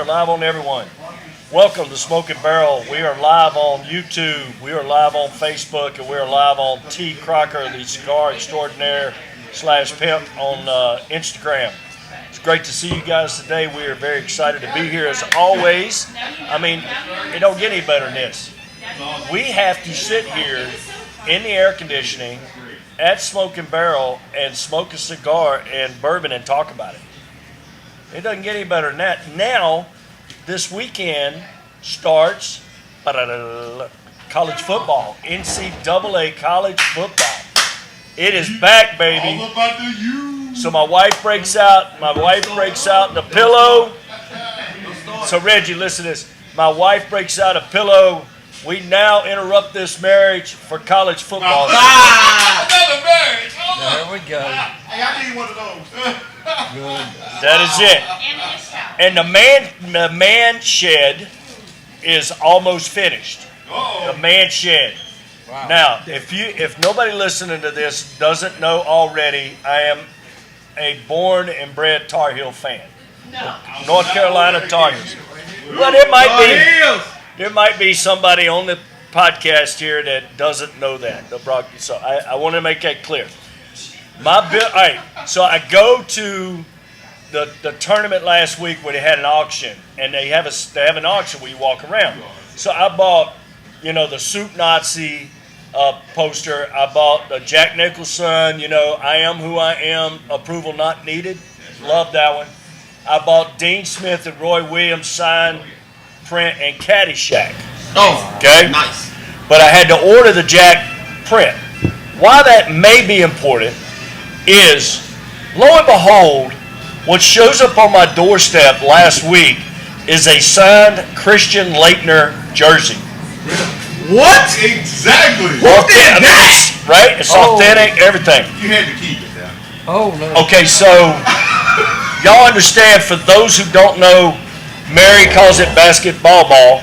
are live on everyone. Welcome to Smoking Barrel. We are live on YouTube, we are live on Facebook, and we are live on T. Crocker, the cigar extraordinaire / pimp on Instagram. It's great to see you guys today. We are very excited to be here as always. I mean, it don't get any better than this. We have to sit here in the air conditioning at Smoking Barrel and smoke a cigar and bourbon and talk about it. It doesn't get any better than that. Now, this weekend starts college football, NCAA college football. It is back, baby. All about the U. So my wife breaks out the pillow. So Reggie, listen to this. My wife breaks out a pillow. We now interrupt this marriage for college football. Another marriage. There we go. Hey, I need one of those. Good. That is it. And the man shed is almost finished. The man shed. Wow. Now, if nobody listening to this doesn't know already, I am a born and bred Tar Heel fan. No. North Carolina Tar Heels. But there might be somebody on the podcast here that doesn't know that. So I want to make that clear. All right, so I go to the tournament last week where they had an auction, and they have an auction where you walk around. So I bought, the Soup Nazi poster. I bought the Jack Nicholson, I am who I am, approval not needed. Love that one. I bought Dean Smith and Roy Williams signed print and Caddyshack. Oh, okay, nice. But I had to order the Jack print. Why that may be important is, lo and behold, what shows up on my doorstep last week is a signed Christian Laettner jersey. What? Exactly. Authentic, right? It's authentic, everything. You had to keep it down. Oh, no. Okay, so y'all understand, for those who don't know, Mary calls it basketball ball.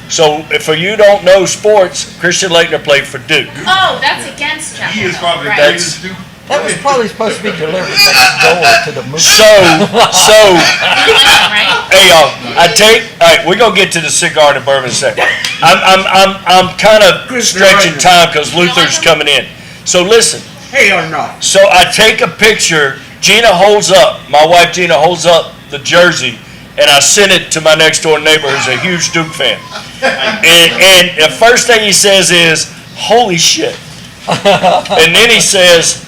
So if you don't know sports, Christian Laettner played for Duke. Oh, that's against Chapel He is Hill. probably the right. greatest dude. That was probably supposed to be delivered next door to the movie. So, Right? hey y'all, all right, we're gonna get to the cigar and the bourbon in a second. I'm kind of stretching time because Luther's coming in. So listen. Hey or no? So I take a picture. My wife Gina holds up the jersey, and I send it to my next door neighbor who's a huge Duke fan. And the first thing he says is, "Holy shit!" And then he says,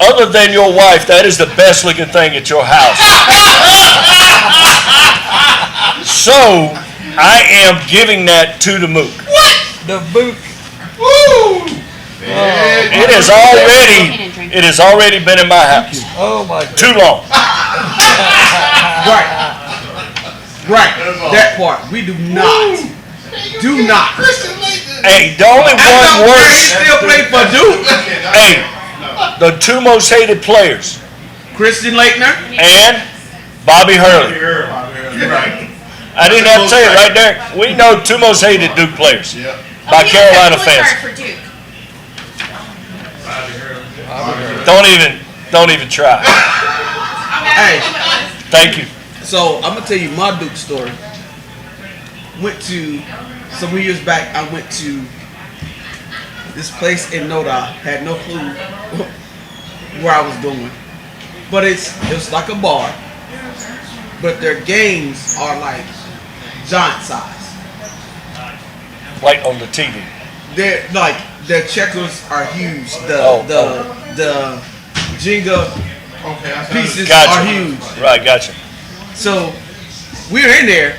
"Other than your wife, that is the best looking thing at your house." So I am giving that to the Mook. The boot. Woo! It has already been in my house. Oh, my God. Too long. Right. That part. We do not. Hey, the only one He worse. still play for Duke. Hey, the two most hated players, Christian Laettner. and Bobby Hurley. You're right. I didn't have to say it right there. We know two most hated Duke players Yeah. by he Carolina was a point fans. guard for Duke. Don't even try. Hey, Thank you. so I'm gonna tell you my Duke story. Went to some years back. I went to this place in Noda. Had no clue where I was going, but it was like a bar. But their games are like giant size. Like on the TV. They're like their checkers are huge. The Jenga Okay, I pieces Gotcha. are huge. Right, gotcha. So we were in there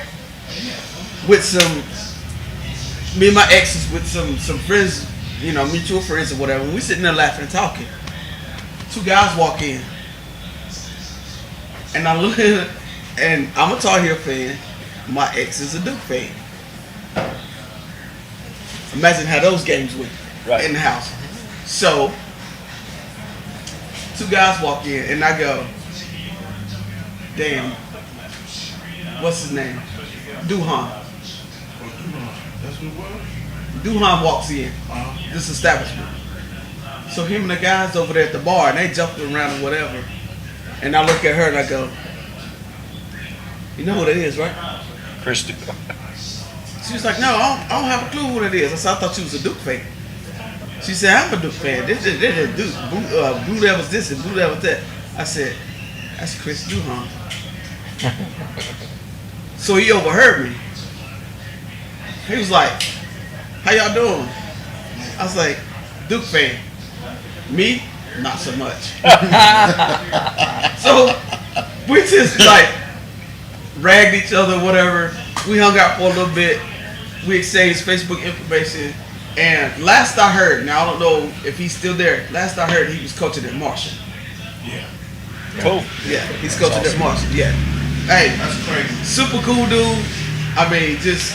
with me and my exes with some friends, mutual friends or whatever. And we sitting there laughing and talking. Two guys walk in, and I look at, and I'm a Tar Heel fan. My ex is a Duke fan. Imagine how those games went Right. in the house. So two guys walk in, and I go, damn, what's his name? Duhan. That's what it was? Duhan walks in, this establishment. So him and the guys over there at the bar, and they jumping around and whatever. And I look at her and I go, you know who that is, right? Christy. She was like, no, I don't have a clue what it is. I said, I thought you was a Duke fan. She said, I'm a Duke fan. This is Duke. Blue Devils this and Blue Devils that. I said, that's Chris Duhon. So he overheard me. He was like, how y'all doing? I was like, Duke fan. Me? Not so much. So we just like ragged each other, whatever. We hung out for a little bit. We exchanged Facebook information. And last I heard, now I don't know if he's still there. Last I heard, he was coaching at Marshall. Yeah. Cool. Yeah, he's coaching at Marshall. Yeah. Hey, That's crazy. super cool dude. I mean, just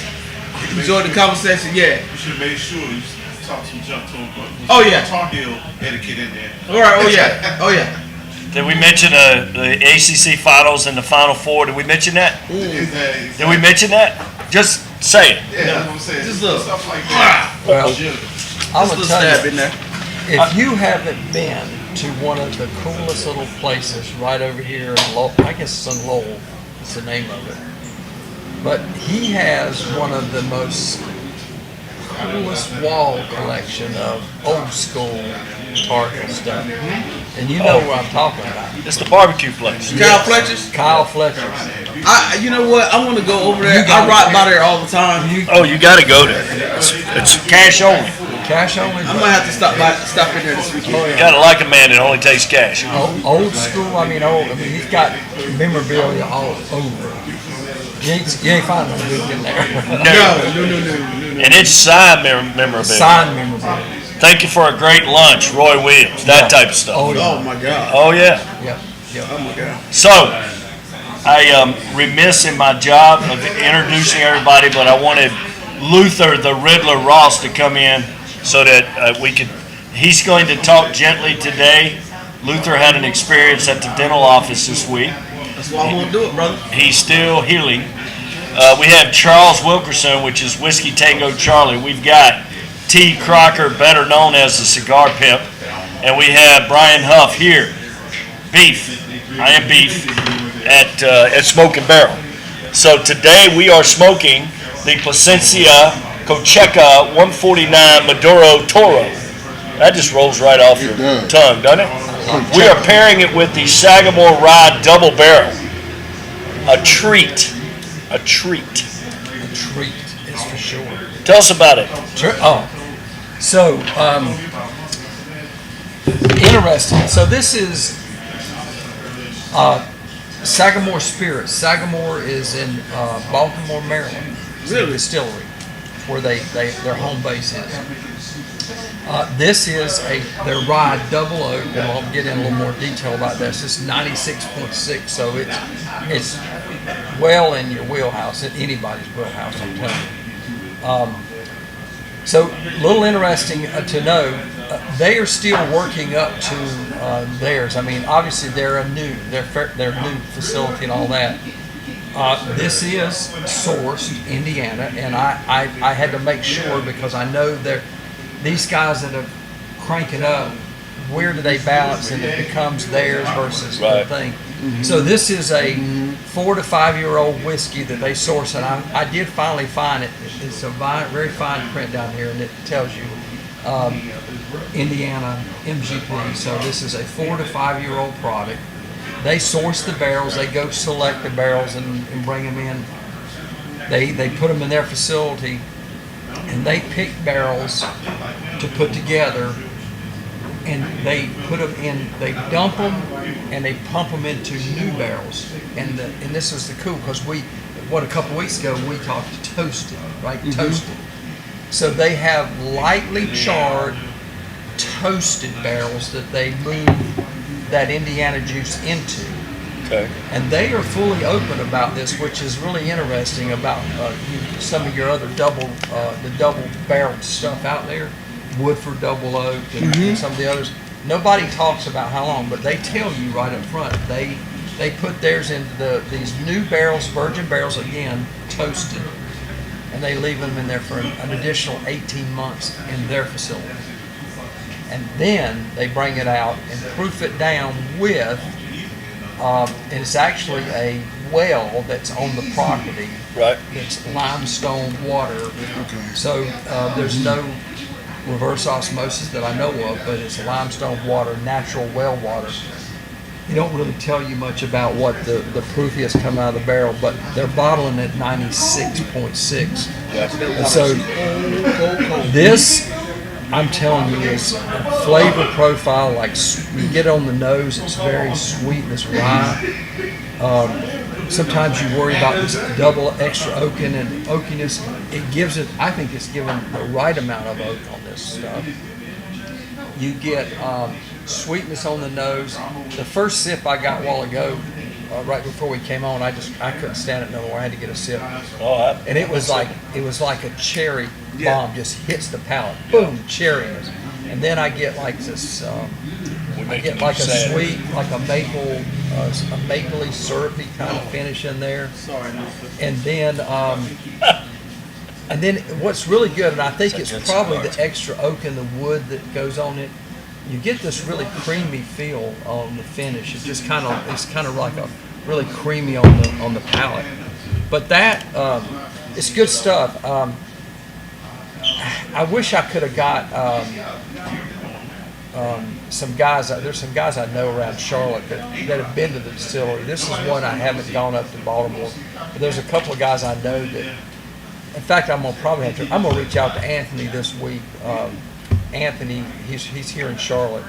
enjoyed the conversation. Yeah. You should have made sure you talk some junk to him. But Oh, yeah. Tar Heel etiquette in there. All right. Oh yeah. Oh yeah. Did we mention the ACC finals and the Final Four? Did we mention that? Exactly. Did we mention that? Just say it. Yeah, that's what I'm saying. Just look. Stuff like that. Well, Legitimate. I'm Just a gonna little tell stab you, in there. if you haven't been to one of the coolest little places right over here in Lowell, I guess it's in Lowell, it's the name of it. But he has one of the most coolest wall collection of old school Tar Heel stuff. And you know what I'm talking about. It's the barbecue place. Kyle Fletcher's. Kyle Fletcher. You know what? I want to go over there. You I gotta ride go. by there all the time. Oh, you got to go there. It's cash only. Cash only. I might have to stop in there this weekend. Oh, You yeah. got to like a man that only takes cash. Old school, I mean, he's got memorabilia all over. You ain't finding no Duke in there. No. And it's signed memorabilia. Signed memorabilia. Thank you for a great lunch, Roy Williams. That type of stuff. Oh, yeah. Oh my God. Oh, yeah. Yeah. Yeah. Oh my God. So, I am remiss in my job of introducing everybody, but I wanted Luther the Riddler Ross to come in so that we could. He's going to talk gently today. Luther had an experience at the dental office this week. That's why I want to do it, brother. He's still healing. We have Charles Wilkerson, which is Whiskey Tango Charlie. We've got T. Crocker, better known as the Cigar Pimp. And we have Brian Huff here. Beef. I am Beef at Smoking Barrel. So today we are smoking the Plasencia Cocheca 149 Maduro Toro. That just rolls right off your tongue, doesn't it? We are pairing it with the Sagamore Rye Double Barrel. A treat. A treat. A treat is for sure. Tell us about it. Sure. Oh, so interesting. So this is Sagamore Spirits. Sagamore is in Baltimore, Maryland. It's a Really? distillery where their home base is. This is their rye double oak, and I'll get in a little more detail about this. It's 96.6, so it's well in your wheelhouse, in anybody's wheelhouse, I'm telling you. So, a little interesting to know, they are still working up to theirs. I mean, obviously they're new facility and all that. This is sourced Indiana, and I had to make sure because I know these guys that are cranking up, where do they balance and it becomes theirs versus Right. the thing. So this is a 4 to 5 year old whiskey that they source, and I did finally find it. It's a very fine print down here, and it tells you Indiana MGP. So this is a 4 to 5 year old product. They source the barrels. They go select the barrels and bring them in. They put them in their facility, and they pick barrels to put together, and they put them in. They dump them and they pump them into new barrels. And this was the cool because a couple weeks ago we talked toasted, right? Toasted. So they have lightly charred, toasted barrels that they move that Indiana juice into. Okay. And they are fully open about this, which is really interesting about some of your other the double barreled stuff out there, Woodford Double Oak and some of the others. Nobody talks about how long, but they tell you right up front. They put theirs into these new barrels, virgin barrels again, toasted, and they leave them in there for an additional 18 months in their facility. And then they bring it out and proof it down with. And it's actually a well that's on the property. Right. It's limestone water. So there's no reverse osmosis that I know of, but it's limestone water, natural well water. They don't really tell you much about what the proof is coming out of the barrel, but they're bottling at 96.6. And so this, I'm telling you, is a flavor profile like you get on the nose. It's very sweet. It's rye. Sometimes you worry about this double extra oaken and oakiness. It gives it. I think it's given the right amount of oak on this stuff. You get sweetness on the nose. The first sip I got a while ago, right before we came on, I couldn't stand it no more. I had to get a sip, and it was like a cherry bomb just hits the palate. Boom, cherryness, and then I get like this. I get like a sweet, like a maple, a mapley, syrupy kind of finish in there. And then what's really good, and I think it's probably the extra oak in the wood that goes on it. You get this really creamy feel on the finish. It's kind of like a really creamy on the palate. But that it's good stuff. I wish I could have got some guys. There's some guys I know around Charlotte that have been to the distillery. This is one I haven't gone up to Baltimore, but there's a couple of guys I know that. In fact, I'm gonna reach out to Anthony this week. Anthony, he's here in Charlotte.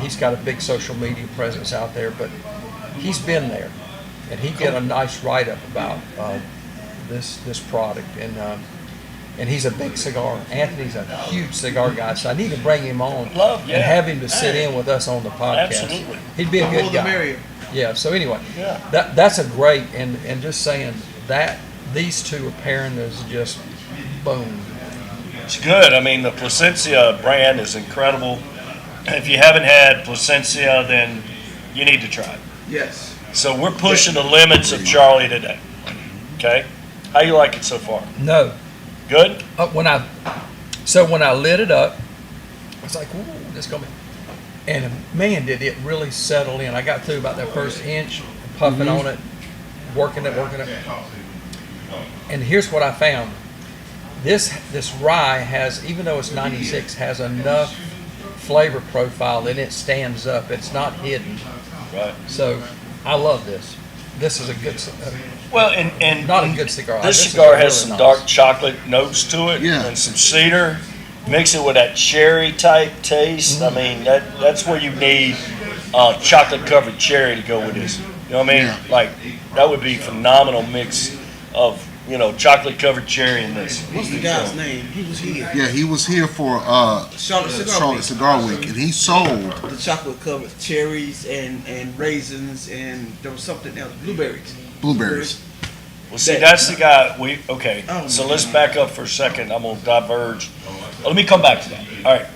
He's got a big social media presence out there, but he's been there, and he did a nice write-up about this product. And he's a big cigar. Anthony's a huge cigar guy, so I need to bring him on and have him to sit in with us on the podcast. Absolutely. He'd be a good guy. Yeah. So anyway, that's a great and just saying that these two are pairing is just boom. It's good. I mean, the Plasencia brand is incredible. If you haven't had Plasencia, then you need to try it. Yes. So we're pushing the limits of Charlie today. Okay, how you like it so far? No. Good. When I lit it up, I was like, "Ooh, this gonna be," and man, did it really settle in. I got through about that first inch, puffing on it, working it. And here's what I found: this rye has, even though it's 96, has enough flavor profile that it stands up. It's not hidden. Right. So I love this. This is a good. Well, and not a good cigar. This cigar has some dark chocolate notes to it, Yeah. and some cedar. Mix it with that cherry type taste. I mean, that's where you need chocolate covered cherry to go with this. You know what I mean? Yeah. Like that would be a phenomenal mix of chocolate covered cherry in this. What's the guy's name? He was here. Yeah, he was here for Charlotte Cigar Week, and he sold. The chocolate covered cherries and raisins, and there was something else, blueberries. Well, see, that's the guy. Okay. Oh, So my let's God. back up for a second. I'm gonna diverge. Let me come back to that. All right.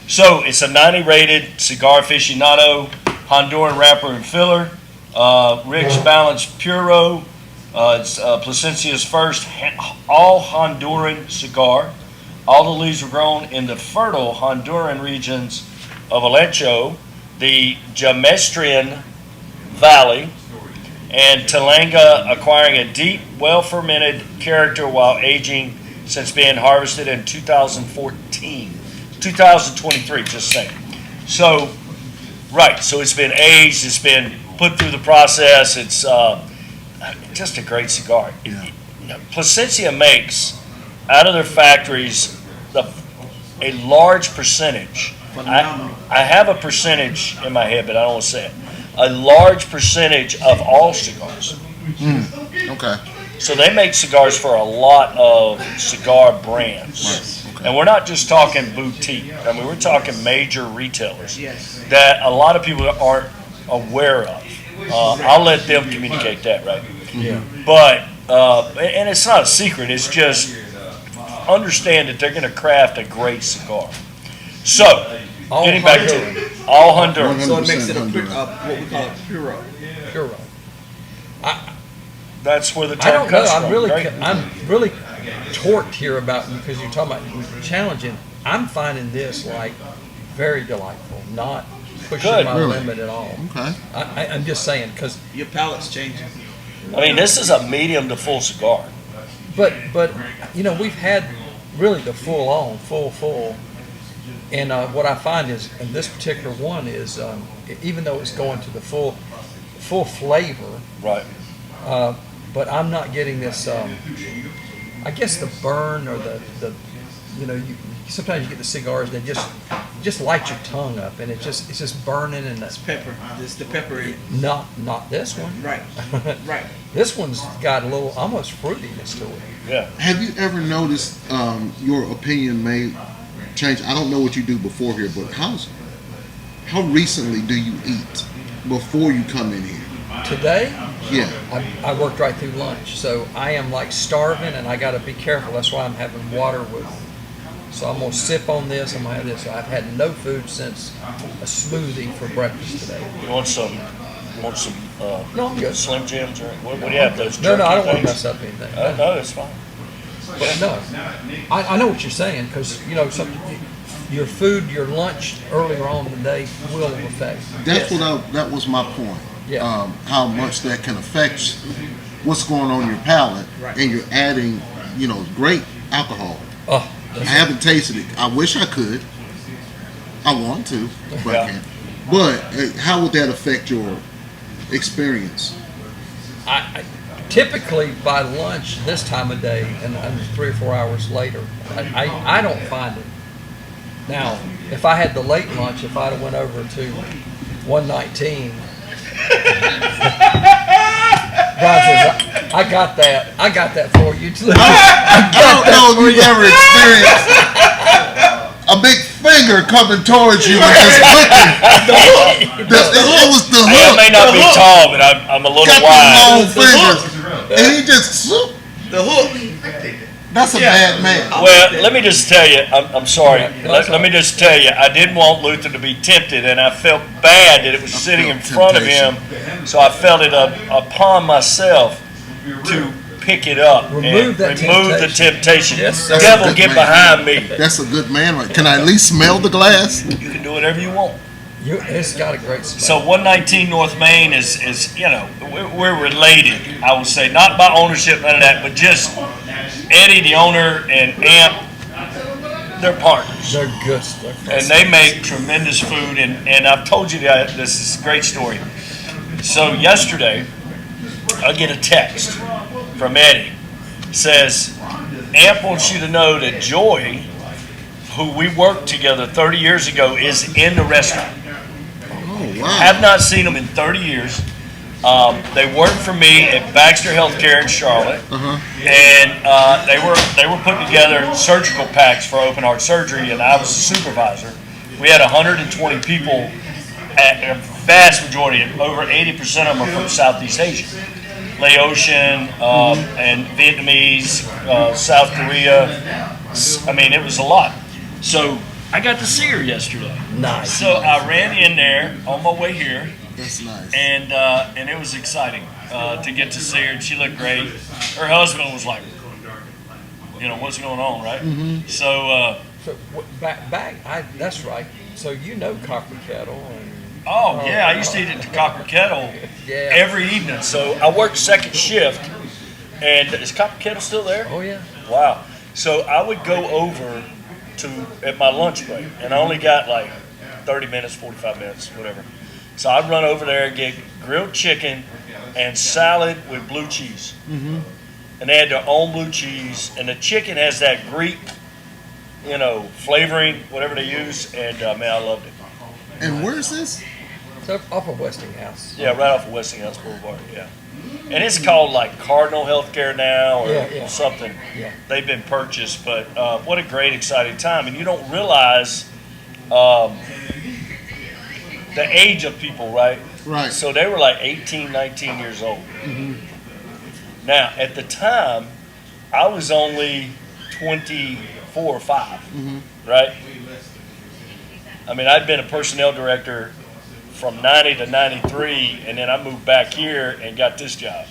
So it's a 90 rated cigar aficionado, Honduran wrapper and filler, rich balanced puro. It's Plasencia's first all Honduran cigar. All the leaves were grown in the fertile Honduran regions of Alencho, the Jamestrian Valley, and Talanga, acquiring a deep, well-fermented character while aging since being harvested in 2023, just saying. So, right, so it's been aged, it's been put through the process, it's just a great cigar. Plasencia makes, out of their factories, a large percentage. Phenomenal. I have a percentage in my head, but I don't want to say it. A large percentage of all cigars. Okay. So they make cigars for a lot of cigar brands. Right. Okay. And we're not just talking boutique. I mean, we're talking major retailers Yes. that a lot of people aren't aware of. I'll let them communicate that, right? Yeah. But, and it's not a secret, it's just understand that they're going to craft a great cigar. So, All getting back to Honduran. it, all Honduran. So it makes it 100% what we call a puro. Puro. That's where the I term don't know. comes from. Great. I'm really torqued here about, because you're talking about challenging. I'm finding this like very delightful, not pushing Good. my Really? limit at all. Okay. I'm just saying, because, Your palate's changing. I mean, this is a medium to full cigar. but, you know, we've had really the full. And what I find is, in this particular one is, even though it's going to the full flavor, Right. but I'm not getting this, I guess the burn or the you know, sometimes you get the cigars, they just light your tongue up, and it's just burning, and that's Pepper. This the pepper. not this one. Right. Right. This one's got a little almost fruitiness to it. Yeah. Have you ever noticed your opinion may change? I don't know what you do before here, but how recently do you eat before you come in here? Today, Yeah. I worked right through lunch, so I am like starving, and I got to be careful. That's why I'm having water with. So I'm gonna sip on this. I'm gonna have this. So I've had no food since a smoothie for breakfast today. You want some No, I'm good. Slim Jims or what do you have? Those No, I don't want to things? mess up anything. No, it's fine. But no, I know what you're saying, because you know your food, your lunch earlier on in the day will affect. That was my point. Yeah. How much that can affect what's going on in your palate, Right. and you're adding, great alcohol. Oh, I haven't tasted it. I wish I could. I want to, but Yeah. I can't. But how would that affect your experience? I typically by lunch this time of day, and 3 or 4 hours later, I don't find it. Now, if I had the late lunch, if I'd have went over to 119, Brian says, I got that for you too. I don't know if you've ever experienced a big finger coming towards you and just looking. It was the I hook. may not be tall, but I'm a little Got wide. the long fingers. And he just, The hook. that's a bad man. Well, let me just tell you, I'm sorry. Let me just tell you, I didn't want Luther to be tempted, and I felt bad that it was sitting in front of him, so I felt it upon myself to pick it up Remove and that remove the temptation. Yes, The sir. devil, That's a get good behind me. That's a good man. Right? Can I at least smell the glass? You can do whatever you want. It's got a great smell. So 119 North Main is we're related, I would say, not by ownership, none of that, but just Eddie, the owner, and Amp, they're partners. They're good. And they make tremendous food, and I've told you that this is a great story. So yesterday, I get a text from Eddie. It says, Amp wants you to know that Joy, who we worked together 30 years ago, is in the restaurant. Oh, wow. Have not seen them in 30 years. They worked for me at Baxter Healthcare in Charlotte, and they were putting together surgical packs for open heart surgery, and I was the supervisor. We had 120 people. A vast majority, over 80% of them are from Southeast Asia, Laotian and Vietnamese, South Korea. I mean, it was a lot. So I got to see her yesterday. Nice. So I ran in there on my way here, That's nice. and it was exciting to get to see her. And she looked great. Her husband was like, what's going on, right? Mm-hmm. So, So that's right. So you know Copper Kettle, and I used to eat at the Copper Kettle Yeah. every evening. So I worked second shift, and is Copper Kettle still there? oh yeah. Wow. So I would go over at my lunch break, and I only got like 30 minutes, 45 minutes, whatever. So I'd run over there and get grilled chicken and salad with blue cheese. Mm-hmm. And they had their own blue cheese, and the chicken has that Greek, flavoring, whatever they use, and man, I loved it. And where's this? So off of Westinghouse. Yeah, right off of Westinghouse Boulevard, yeah. And it's called like Cardinal Healthcare now or Yeah. something. Yeah. They've been purchased, but what a great, exciting time. And you don't realize the age of people, right? Right. So they were like 18, 19 years old. Mm-hmm. Now, at the time, I was only 24 or 5, right? I mean, I'd been a personnel director from 90 to 93, and then I moved back here and got this job.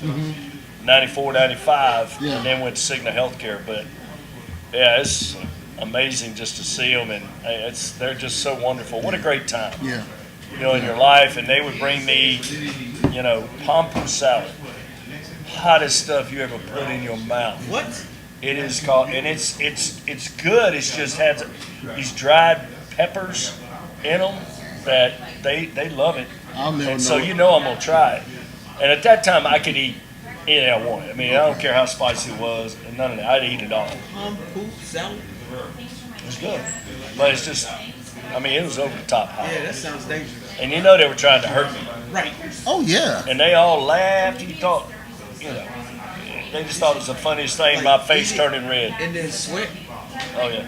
94, 95, Yeah. and then went to Cigna Healthcare. But, yeah, it's amazing just to see them, and they're just so wonderful. What a great time. Yeah. in your life, and they would bring me, pompu salad, hottest stuff you ever put in your mouth. What? It is called, and it's good. It's just has these dried peppers in them that they love it. I'll never And know. so I'm gonna try it. And at that time, I could eat anything I wanted. I mean, I don't care how spicy it was, and none of that. I'd eat it all. Poop salad. It was good, but it's just, it was over the top hot. Yeah, that sounds dangerous. And they were trying to hurt me, Right. Oh yeah. and they all laughed. You thought, they just thought it was the funniest thing. My face turning red. And then sweat. Oh yeah.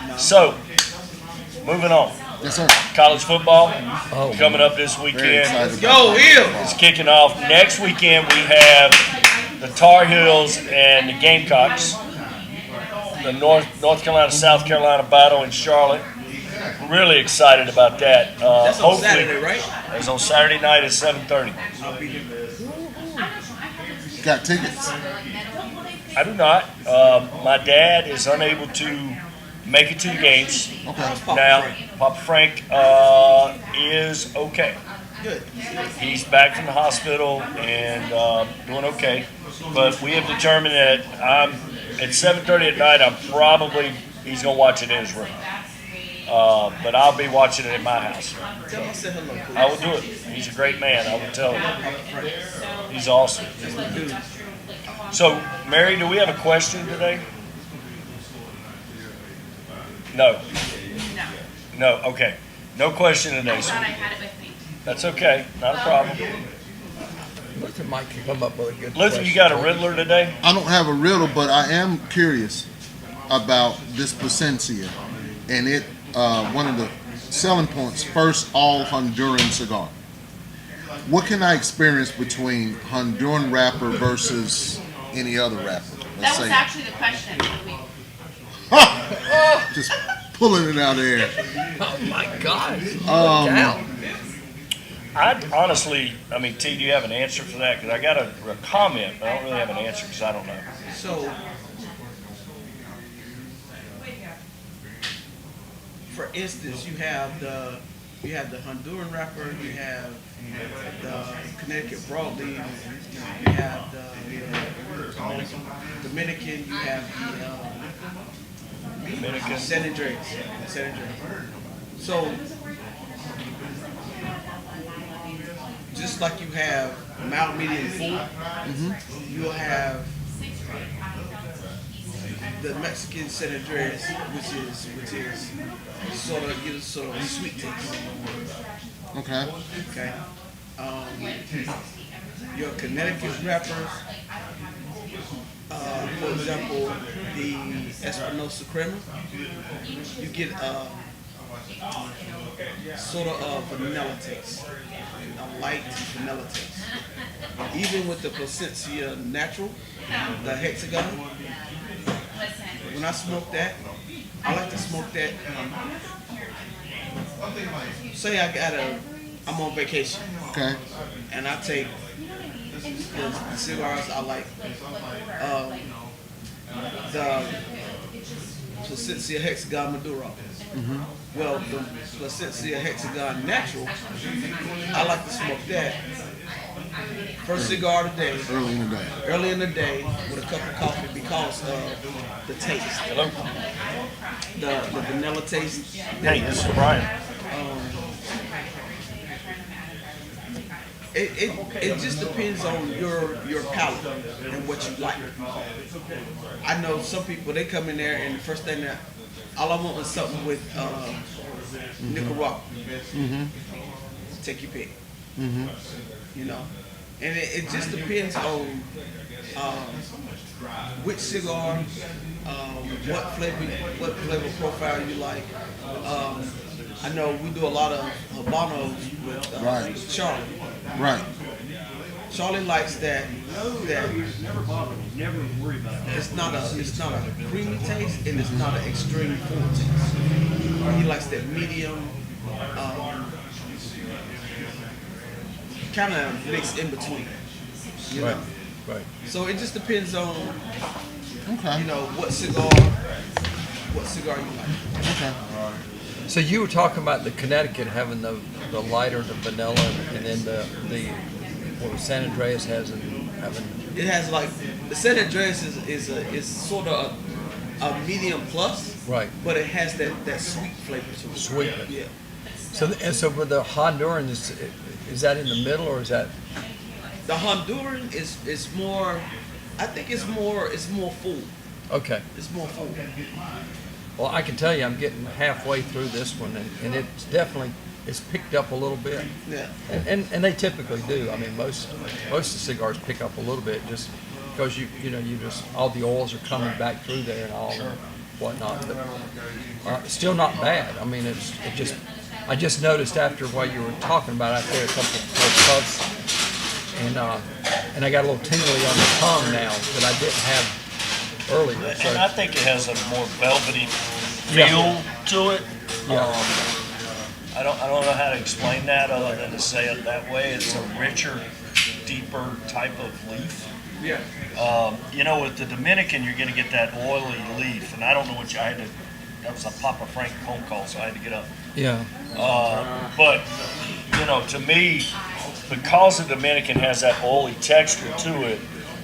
No. So, moving on. Yes, sir. College football Oh, coming up this Very weekend. excited. Yo, Will. It's kicking off. Next weekend we have the Tar Heels and the Gamecocks. The North Carolina, South Carolina battle in Charlotte. Really excited about that. That's on Saturday, right? It's on Saturday night at 7:30. I'll be here. Got tickets? I do not. My dad is unable to make it to the games. Okay. Now, Papa Frank is okay. Good. He's back from the hospital and doing okay. But we have determined that at 7:30 at night, he's going to watch it in his room. But I'll be watching it at my house. Tell him I said hello, please. I will do it. He's a great man. I will tell him. He's awesome. Dude. So, Mary, do we have a question today? No. No, okay. No question today. So I had it with me. that's okay. Not a problem. Luther might can come up with a good Luther, you got a Riddler today? I don't have a riddle, but I am curious about this Plasencia, and it one of the selling points, first all Honduran cigar. What can I experience between Honduran wrapper versus any other wrapper? That was actually the question of the week. Just pulling it out of there. Oh my God! Look Um, out! I honestly, T, do you have an answer for that? Because I got a comment, but I don't really have an answer because I don't know. So, for instance, you have the Honduran wrapper, you have the Connecticut broadleaf, you have the Dominican, you have the Dominican. San Andreas. So, just like you have mild, medium, full, you'll have the Mexican San Andreas, which is sort of a sweet taste. Okay. Okay. Your Connecticut wrappers, for example, the Espinosa Crema, you get sort of a vanilla taste, a light vanilla taste. Even with the Plasencia Natural, the hexagon, when I smoke that, I like to smoke that. Say I'm on vacation, Okay. and I take the cigars I like. The Plasencia Hexagon Maduro. Well, the Plasencia Hexagon Natural, I like to smoke that. First cigar of the day, Early in the day. with a cup of coffee because of the taste. Hello? The vanilla taste. Hey, this is Brian. It just depends on your palate and what you like. I know some people, they come in there and the first thing that all I want is something with Nicaragua. Take your pick. You know, and it just depends on which cigar, what flavor profile you like. I know we do a lot of Habanos with Right. Charlie. Right. Charlie likes that it's not a creamy taste and it's not an extreme full taste. He likes that medium, kind of mixed in between. You know? Right. So it just depends on Okay. what cigar you like. Okay. So you were talking about the Connecticut having the lighter, the vanilla, and then the what was San Andreas has having. It has like the San Andreas is sort of a medium plus, Right. but it has that sweet flavor to it. Sweetness. Yeah. So with the Honduran, is that in the middle or is that? The Honduran is more. I think it's more full. Okay. It's more full. Well, I can tell you, I'm getting halfway through this one, and it's definitely it's picked up a little bit. Yeah. And they typically do. I mean, most of the cigars pick up a little bit just because you just all the oils are coming back through there and all and whatnot. But still not bad. I mean, I just noticed after while you were talking about out there a couple of puffs, and I got a little tingly on the tongue now that I didn't have earlier. So. And I think it has a more velvety Yeah. feel to it. Yeah. I don't know how to explain that other than to say it that way. It's a richer, deeper type of leaf. Yeah. With the Dominican, you're going to get that oily leaf, and I don't know what that was a Papa Frank phone call, so I had to get up. Yeah. But to me, because the Dominican has that oily texture to it,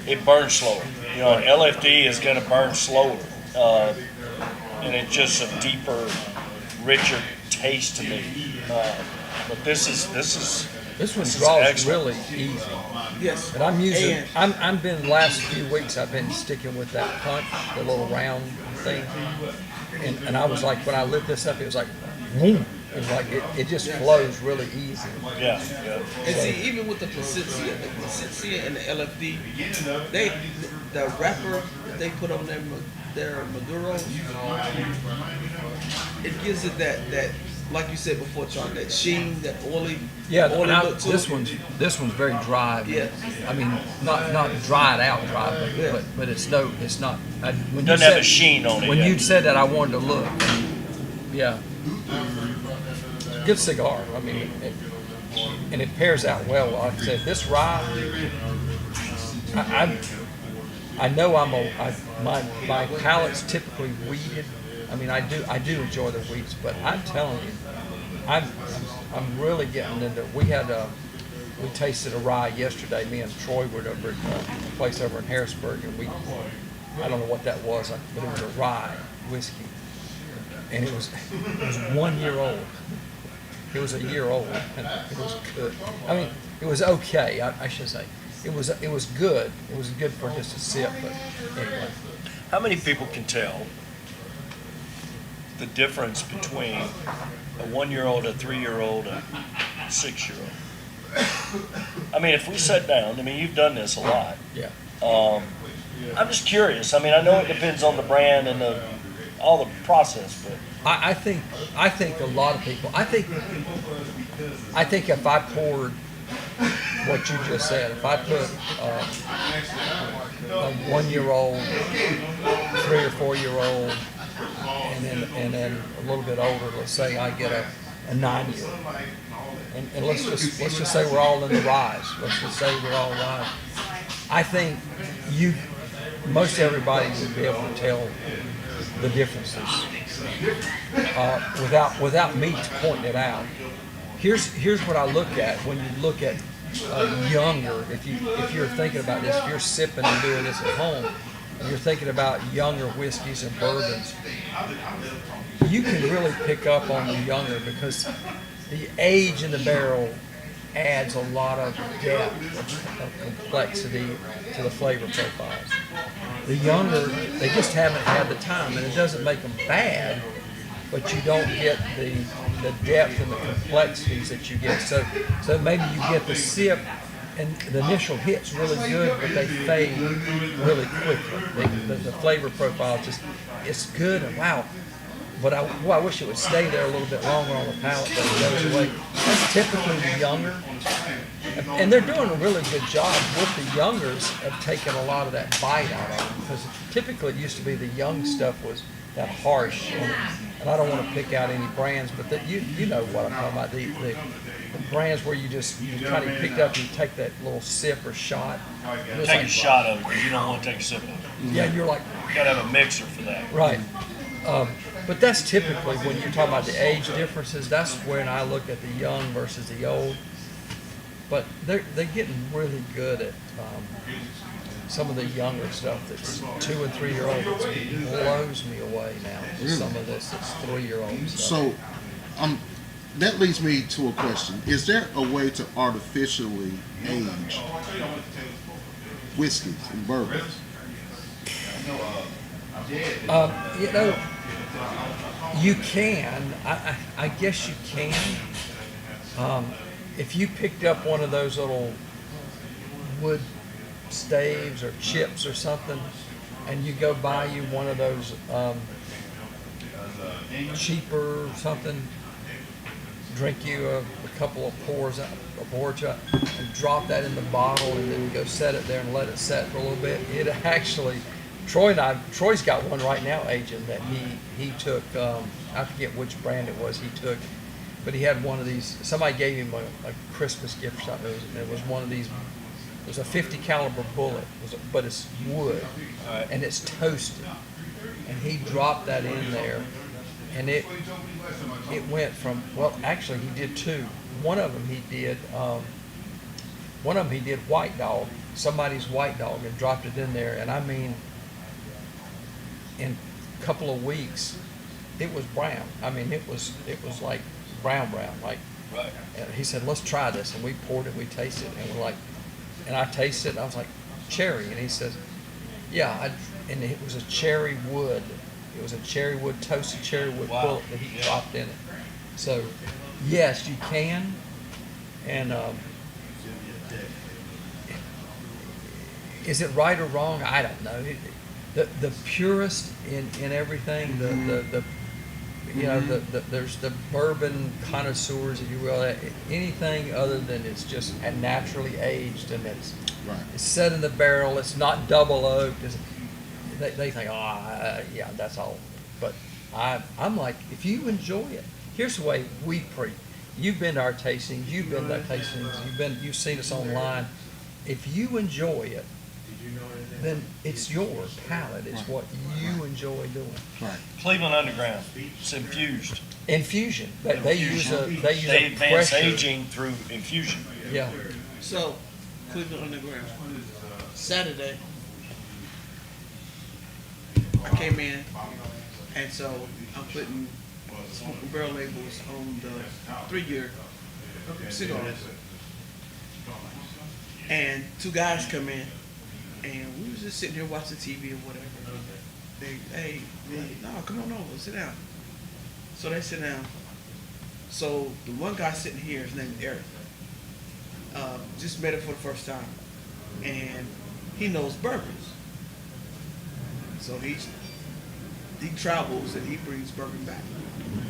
it burns slower. An LFD is going to burn slower, and it's just a deeper, richer taste to me. But this one draws excellent. really easy. Yes. And I'm using. And- I've been the last few weeks. I've been sticking with that punch, the little round thing. And I was like, when I lit this up, it was like, boom. It was like it just flows really easy. Yeah. And see, even with the Placencia and the LFD, the wrapper that they put on their Maduros, it gives it that like you said before, John, that sheen, that oily Yeah. look to This it. one's very dry. Yeah. I mean, not dried out dry, Yeah. but it's not. When Doesn't have a sheen on it When yet. you said that, I wanted to look. Yeah. Good cigar. I mean, and it pairs out well. Like I said, this rye, I know my palate's typically weeded. I mean, I do enjoy the wheats, but I'm telling you, I'm really getting into. We tasted a rye yesterday. Me and Troy were over at a place over in Harrisburg, and I don't know what that was, but it was a rye whiskey, and it was 1 year old. It was a year old, and it was good. I mean, it was okay. I should say, it was good. It was good for just a sip, but anyway. How many people can tell the difference between a 1-year-old, a 3-year-old, a 6-year-old? I mean, if we sat down, I mean, you've done this a lot. Yeah. I'm just curious. I mean, I know it depends on the brand and all the process, but I think a lot of people. I think if I poured what you just said, if I put a 1-year-old, 3 or 4-year-old, and then a little bit older, let's say I get a 9-year-old, and let's just say we're all in the rise. Let's just say we're all rise. I think most everybody would be able to tell the differences without me pointing it out. Here's what I look at when you look at younger. If you're thinking about this, if you're sipping and doing this at home, and you're thinking about younger whiskeys and bourbons, you can really pick up on the younger because the age in the barrel adds a lot of depth of complexity to the flavor profiles. The younger, they just haven't had the time, and it doesn't make them bad, but you don't get the depth and the complexities that you get. So maybe you get the sip, and the initial hit's really good, but they fade really quickly. The flavor profile it's good, and wow. But I wish it would stay there a little bit longer on the palate, but it goes away. That's typically the younger. And they're doing a really good job with the youngers of taking a lot of that bite out of them. Because typically it used to be the young stuff was that harsh. And I don't want to pick out any brands, but you know what I'm talking about. The brands where you kind of pick up and you take that little sip or shot. take a shot of it because you don't want to take a sip of it. Yeah, you're like, You got to have a mixer for that. right. But that's typically when you're talking about the age differences. That's when I look at the young versus the old. But they're getting really good at some of the younger stuff. That's 2 and 3 year olds. It blows me away now. Really? Some of this that's 3-year-old stuff. So, that leads me to a question: is there a way to artificially age whiskeys and bourbons? You know, you can. I guess you can. If you picked up one of those little wood staves or chips or something, and you go buy you one of those cheaper something, drink you a couple of pours, a porcha, and drop that in the bottle, and then go set it there and let it set for a little bit. It actually, Troy's got one right now aging that he took. I forget which brand it was he took, but he had one of these. Somebody gave him a Christmas gift or something. It was one of these. It was a 50 caliber bullet, but it's wood, and it's toasted. And he dropped that in there, and it went from, well, actually he did two. One of them he did White Dog, somebody's White Dog, and dropped it in there. And I mean, in a couple of weeks, it was brown. I mean, it was like brown, like. Right. And he said, "Let's try this," and we poured it, we tasted it, and we're like, and I tasted it, and I was like, cherry, and he says, yeah, and it was a cherry wood. It was a cherry wood, toasted cherry wood bullet that he dropped in it. So, yes, you can, and is it right or wrong? I don't know. The purist in everything, the you know, there's the bourbon connoisseurs, if you will. Anything other than it's just naturally aged and it's set in the barrel, it's not double oaked. They think, yeah, that's all. But I'm like, if you enjoy it, here's the way we preach. You've been to our tastings, you've been to our tastings, you've seen us online. If you enjoy it, then it's your palate. It's what you enjoy doing. Right. Cleveland Underground. It's infused. Infusion. They use a advance pressure. aging through infusion. Yeah. So, Cleveland Underground. Saturday, I came in, and so I'm putting smoking barrel labels on the 3-year cigars. And 2 guys come in, and we was just sitting here watching TV or whatever. Hey, no, come on over, sit down. So they sit down. So the one guy sitting here, his name is Eric. Just met him for the first time, and he knows bourbons. So he travels and he brings bourbon back.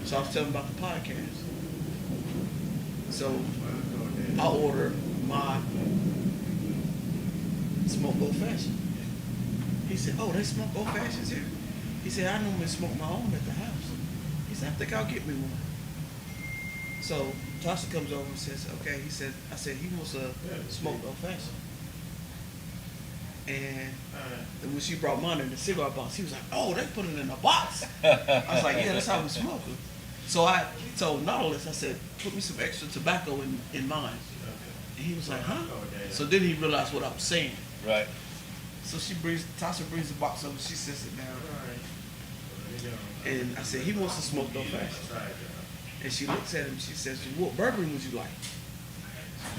So I was telling him about the podcast. So I ordered my smoked old fashioned. He said, "Oh, they smoke old fashions here?" He said, "I normally smoke my own at the house." He said, "I think I'll get me one." So Tasha comes over and says, "Okay." He said, "I said he wants a smoked old fashioned." And when she brought mine in the cigar box, he was like, "Oh, they put it in a box." I was like, "Yeah, that's how we smoke it." So I told Nautilus, I said, "Put me some extra tobacco in mine." And he was like, "Huh?" So then he realized what I was saying. Right. So Tasha brings the box over, she sits it down. And I said, "He wants to smoke old fashioned." And she looks at him, she says, "What bourbon would you like?"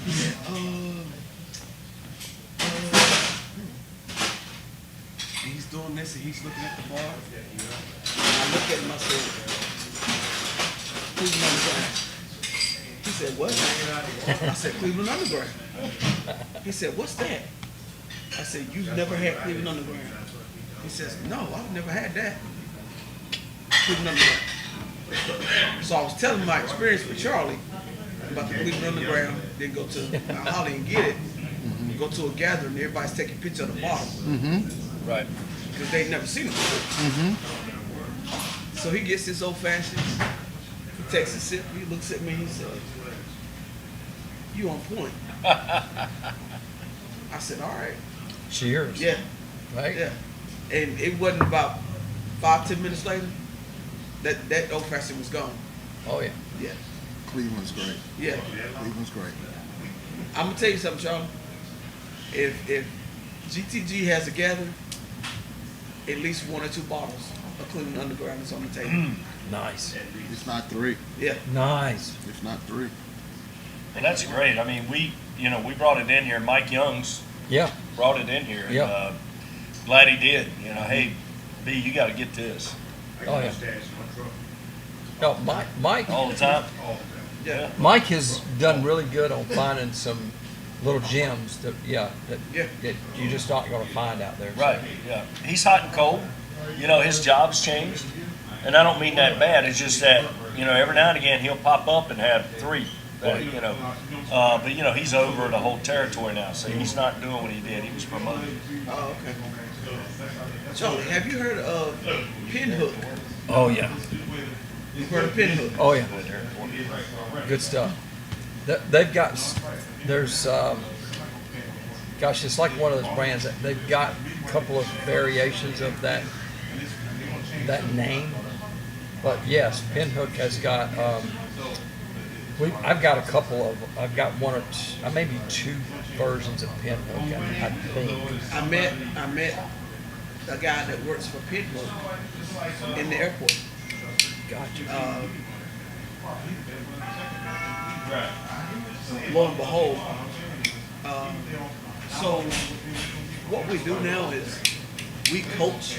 He said, and he's doing this and he's looking at the bar. And I looked at him, I said, "Cleveland Underground." He said, "What?" I said, "Cleveland Underground." He said, "What's that?" I said, "You've never had Cleveland Underground?" He says, "No, I've never had that." Cleveland Underground. So I was telling my experience with Charlie about the Cleveland Underground, then go to Holly and get it. Go to a gathering, everybody's taking pictures of the bottle. Right. Because they'd never seen it before. So he gets this old fashioned, he takes a sip, he looks at me, he says, "You on point." I said, "All right." Cheers. Yeah, Right? yeah. And it wasn't about 5-10 minutes later, that old fashioned was gone. Oh yeah. Yeah, Cleveland's great. yeah. Cleveland's great. I'm gonna tell you something, Charlie. If GTG has a gathering, at least 1 or 2 bottles of Cleveland Underground is on the table. Nice. If not 3. Yeah, Nice. If not 3. And that's great. I mean, we brought it in here. Mike Youngs Yeah. brought it in here. And, Yeah. glad he did. Hey, B, you got to get this Oh yeah. No, Mike all the time. yeah, Mike has done really good on finding some little gems that Yeah. that you just not going to find out there. Right. Yeah. He's hot and cold. His job's changed, and I don't mean that bad. It's just that every now and again he'll pop up and have 3. But he's over the whole territory now, so he's not doing what he did. He was promoted. oh, okay. Charlie, have you heard of Pinhook? Oh yeah. You've heard of Pinhook? Oh yeah. Good stuff. They've got there's gosh, it's like one of those brands that they've got a couple of variations of that name. But yes, Pinhook has got. I've got a couple of. I've got 1 or 2, maybe 2 versions of Pinhook. I think. I met a guy that works for Pinhook in the airport. Gotcha. Lo and behold, so what we do now is we coach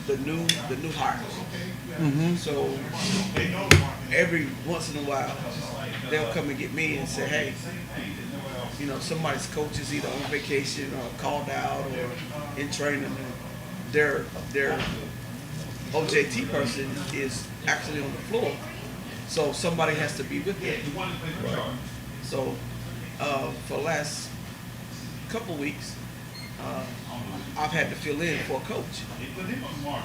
the new hires. So every once in a while, they'll come and get me and say, hey, somebody's coach is either on vacation or called out or in training. And their OJT person is actually on the floor, so somebody has to be with them. So for the last couple weeks, I've had to fill in for a coach,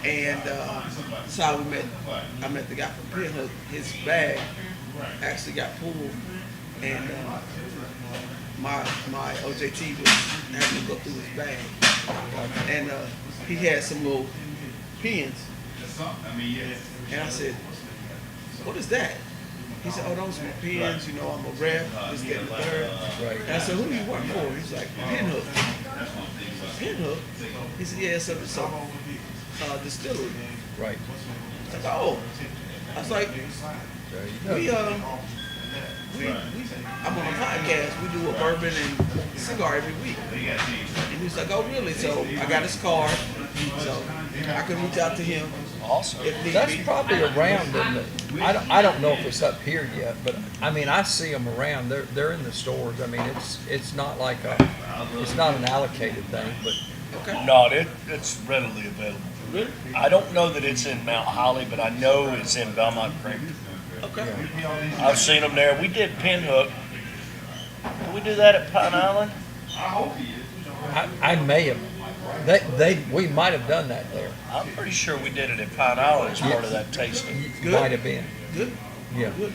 and that's how I met the guy from Pinhook. His bag actually got pulled, and my OJT was having to go through his bag, and he had some little pins, and I said, "What is that?" He said, "Oh, those are my pins. I'm a rep. This, that, and the third." Right. And I said, "Who do you work for?" He's like, "Pinhook." Pinhook? He said, "Yeah, it's a distillery." Right. I was like, "Oh." I was like, There you go. I'm on a podcast. We do a bourbon and cigar every week. And he was like, "Oh, really?" So I got his card, so I could reach out to him Awesome. if need That's be. probably around I don't know if it's up here yet, but I mean I see them around. They're in the stores. I mean it's not like it's not an allocated thing, but Okay. No, it's readily available. Really? I don't know that it's in Mount Holly, but I know it's in Belmont Creek. Okay. I've seen them there. We did Pinhook. Did we do that at Pine Island? I may have we might have done that there. I'm pretty sure we did it at Pine Island as part of that tasting. Good. Might have been. Good. Yeah. Good.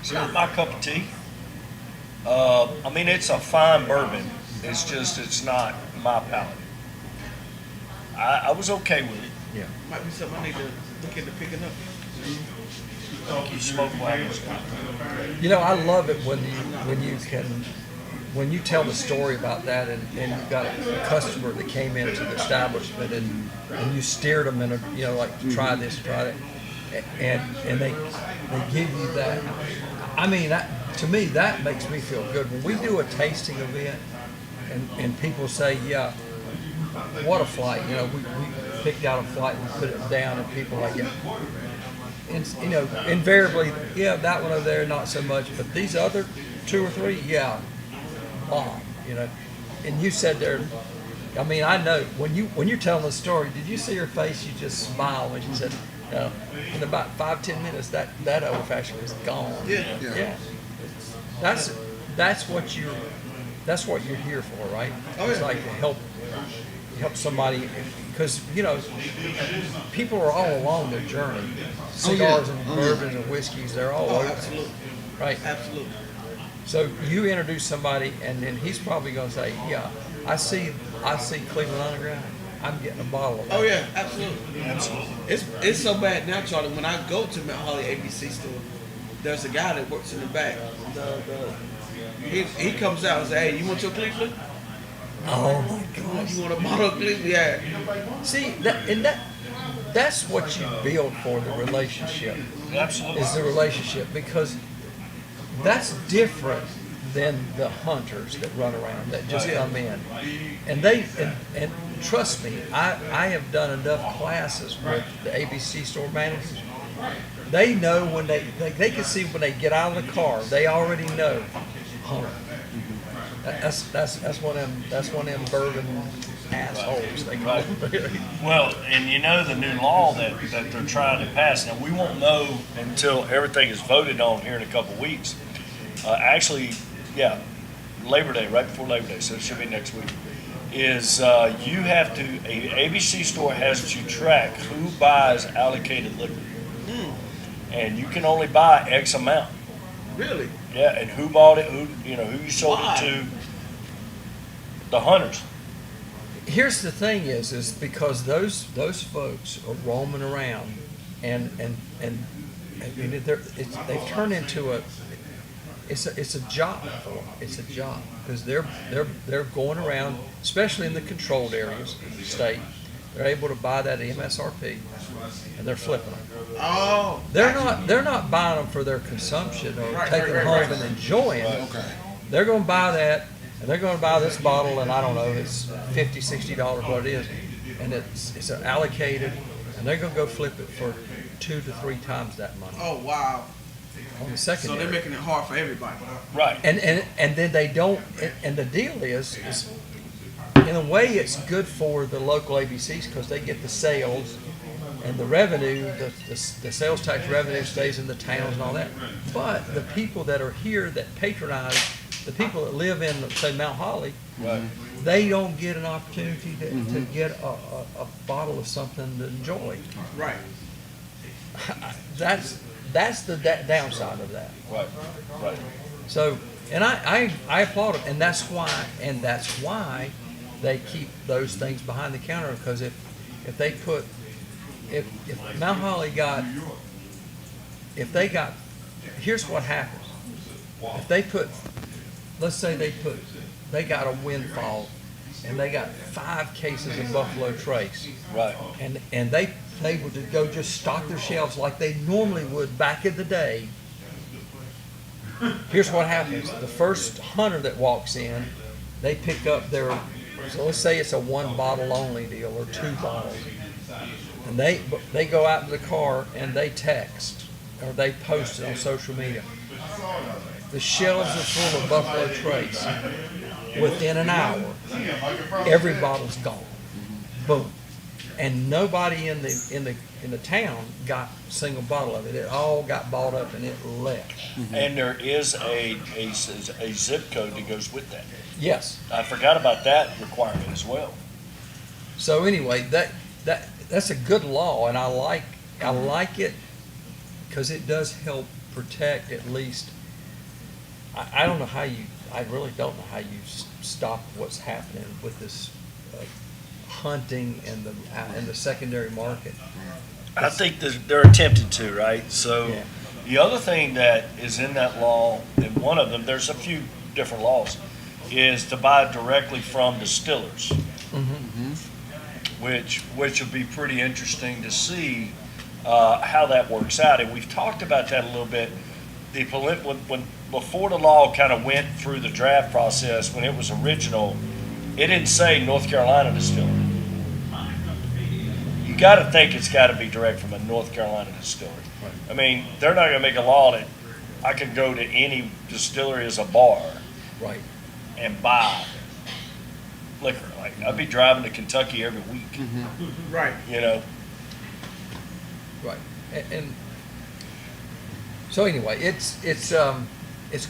It's not my cup of tea. I mean, it's a fine bourbon. It's not my palate. I was okay with it. Yeah. Might be something I need to look into picking up. You smoke wagons. I love it when you tell the story about that and you've got a customer that came into the establishment and you steered them in like try this, try that, and they give you that. I mean, to me that makes me feel good when we do a tasting event and people say, yeah, what a flight, we picked out a flight and put it down and people like, yeah. And, invariably, yeah, that one over there, not so much, but these other 2 or 3, yeah, bomb, And you said there, I mean, I know when you're telling the story, did you see her face? You just smiled when she said, in about 5-10 minutes, that old fashioned was gone. Yeah. Yeah. That's what you're here for, right? Oh, It's yeah. like to help somebody, because people are all along their journey. Cigars and bourbons and whiskeys, they're all Oh, over, absolutely. right? Absolutely. So you introduce somebody, and then he's probably going to say, "Yeah, I see Cleveland Underground. I'm getting a bottle of that. Oh yeah, absolutely. Absolutely. It's so bad now, Charlie. When I go to Mount Holly ABC store, there's a guy that works in the back. He comes out and says, "Hey, you want your Cleveland? Oh my God. You want a bottle of Cleveland? Yeah." See, that's what you build for the relationship, Absolutely. is the relationship, because that's different than the hunters that run around that just come in. And and trust me, I have done enough classes with the ABC store managers. They know when they can see when they get out of the car, they already know hunter. That's one of them bourbon assholes they call them. Well, and you know the new law that they're trying to pass. Now we won't know until everything is voted on here in a couple weeks. Actually, yeah, Labor Day, right before Labor Day, so it should be next week. Is you have to, a ABC store has to track who buys allocated liquor, and you can only buy X amount. Really? Yeah, and who bought it? Who you sold Why? it to? The hunters. Here's the thing is because those folks are roaming around, and I mean they've turned into it's a job for them. It's a job because they're going around, especially in the controlled areas of the state. They're able to buy that MSRP, and they're flipping them. Oh. They're not buying them for their consumption or taking them home and enjoying it. Okay. They're going to buy that, and they're going to buy this bottle, and I don't know, it's $50, $60 what it is, and it's allocated, and they're going to go flip it for 2 to 3 times that money Oh wow. on the So secondary. they're making it hard for everybody. Right. And then they don't. And the deal is in a way it's good for the local ABCs because they get the sales and the revenue. The sales tax revenue stays in the towns and all that. But the people that are here that patronize, the people that live in say Mount Holly, Right. they don't get an opportunity to get a bottle of something to enjoy. Right. That's the downside of that. Right. Right. So, and I applaud them, and that's why they keep those things behind the counter, because if Mount Holly here's what happens. If they put, let's say they got a windfall, and they got 5 cases of Buffalo Trace, Right. and they would go just stock their shelves like they normally would back in the day. Here's what happens. The first hunter that walks in, they pick up so let's say it's a 1 bottle only deal or 2 bottles. And they go out to the car and they text or they post it on social media. The shelves are full of Buffalo Trace. Within an hour, every bottle's gone. Boom. And nobody in the town got a single bottle of it. It all got bought up and it left. And there is a zip code that goes with that. Yes. I forgot about that requirement as well. So anyway, that's a good law, and I like it because it does help protect at least. I don't know how I really don't know how you stop what's happening with this hunting and the secondary market. I think they're attempting to, right? So Yeah. the other thing that is in that law, and one of them, there's a few different laws, is to buy directly from distillers, which would be pretty interesting to see how that works out. And we've talked about that a little bit. When before the law kind of went through the draft process, when it was original, it didn't say North Carolina distiller. You got to think it's got to be direct from a North Carolina distillery. I mean, they're not going to make a law that I can go to any distillery as a bar Right. and buy liquor. Like I'd be driving to Kentucky every week, Right. you know. Right. And so anyway, it's